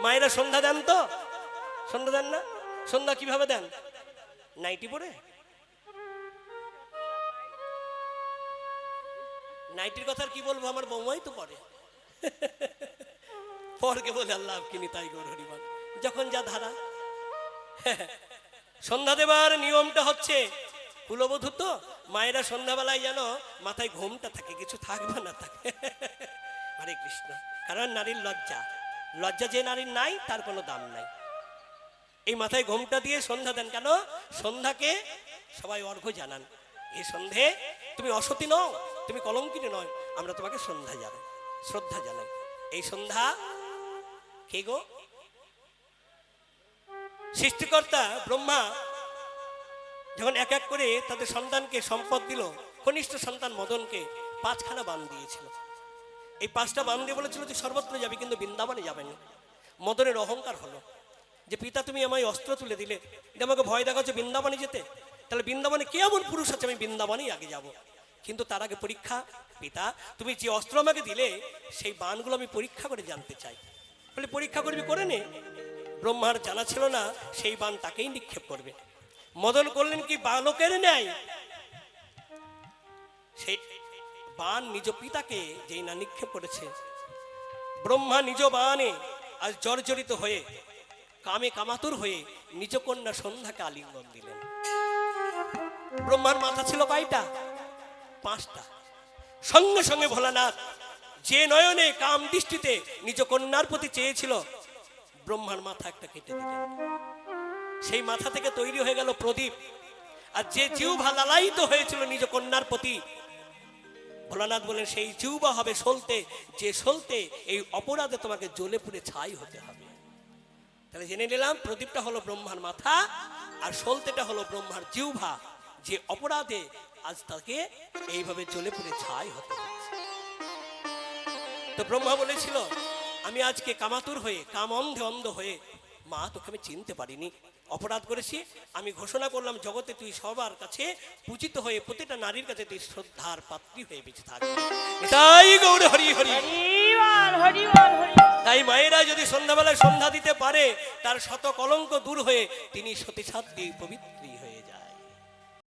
মায়েরা সন্ধ্যা দেন তো? সন্ধ্যা দেন না? সন্ধ্যা কিভাবে দেন? নাইটি পরে? নাইটির কথা কি বলবো, আমার বৌমাই তো পরে। পরকে বলে আল্লাহ কিনি তাই গৌর হরিবল, যখন যা ধারা। সন্ধ্যা দেবার নিয়মটা হচ্ছে, কুলবধূ তো মায়েরা সন্ধ্যাবেলায় যেন মাথায় ঘোমটা থাকে, কিছু থাকবে না থাকে। হরে কৃষ্ণ। কারণ নারীর লজ্জা, লজ্জা যে নারীর নাই তার কোনো দাম নাই। এই মাথায় ঘোমটা দিয়ে সন্ধ্যা দেন কেন? সন্ধ্যাকে সবাই অর্ঘ্য জানান, এই সন্ধে তুমি অসতী নও, তুমি কলঙ্কিনী নয়, আমরা তোমাকে সন্ধ্যা জানাই, শ্রদ্ধা জানাই। এই সন্ধ্যা কে গো? সৃষ্টিকর্তা ব্রহ্মা যখন এক এক করে তাদের সন্তানকে সম্পদ দিল, কনিষ্ঠ সন্তান মদনকে 5খানা বান দিয়েছিল। এই 5টা বান দিয়ে বলেছিল যে সর্বত্র যাবে, কিন্তু বৃন্দাবনে যাবে না। মদনের অহংকার হলো যে পিতা তুমি আমায় অস্ত্র তুলে দিলে, আমাকে ভয় দেখাচ্ছে বৃন্দাবনে যেতে, তাহলে বৃন্দাবনে কে এমন পুরুষ আছে আমি বৃন্দাবনেই আগে যাব। কিন্তু তার আগে পরীক্ষা, পিতা তুমি যে অস্ত্র আমাকে দিলে সেই বানগুলো আমি পরীক্ষা করে জানতে চাই। বলে পরীক্ষা করবি, করে নে। ব্রহ্মার জানা ছিল না সেই বান তাকেই নিক্ষেপ করবে। মদন করলেন কি বালকের ন্যায়, সেই বান নিজ পিতাকে যেই না নিক্ষেপ করেছে, ব্রহ্মা নিজ বানে আজ জর্জরিত হয়ে কামে কামাতুর হয়ে নিজ কন্যা সন্ধ্যাকে আলিঙ্গন দিলেন। ব্রহ্মার মাথা ছিল কয়টা? 5টা। সঙ্গে সঙ্গে ভোলানাথ যে নয়নে কাম দৃষ্টিতে নিজ কন্যার প্রতি চেয়েছিল, ব্রহ্মার মাথা একটা কেটে দিলেন। সেই মাথা থেকে তৈরি হয়ে গেল প্রদীপ। আর যে জিহ্বা লালায়িত হয়েছিল নিজ কন্যার প্রতি, ভোলানাথ বলেন সেই জিহ্বা হবে সলতে, যে সলতে এই অপরাধে তোমাকে জ্বলে পুড়ে ছাই হতে হবে। তাহলে জেনে নিলাম প্রদীপটা হলো ব্রহ্মার মাথা, আর সলতেটা হলো ব্রহ্মার জিহ্বা, যে অপরাধে আজ তাকে এইভাবে জ্বলে পুড়ে ছাই হতে হচ্ছে। তো ব্রহ্মা বলেছিল আমি আজকে কামাতুর হয়ে, কাম অন্ধে অন্ধ হয়ে, মা তোকে আমি চিনতে পারিনি, অপরাধ করেছি। আমি ঘোষণা করলাম জগতে তুই সবার কাছে পূজিত হয়ে, প্রতিটা নারীর কাছে তুই শ্রদ্ধার পাত্রী হয়ে বেঁচে থাকবি। তাই গৌর হরি হরি। তাই মায়েরা যদি সন্ধ্যাবেলায় সন্ধ্যা দিতে পারে, তার শত কলঙ্ক দূর হয়ে তিনি সতী সাধ্বী পবিত্রী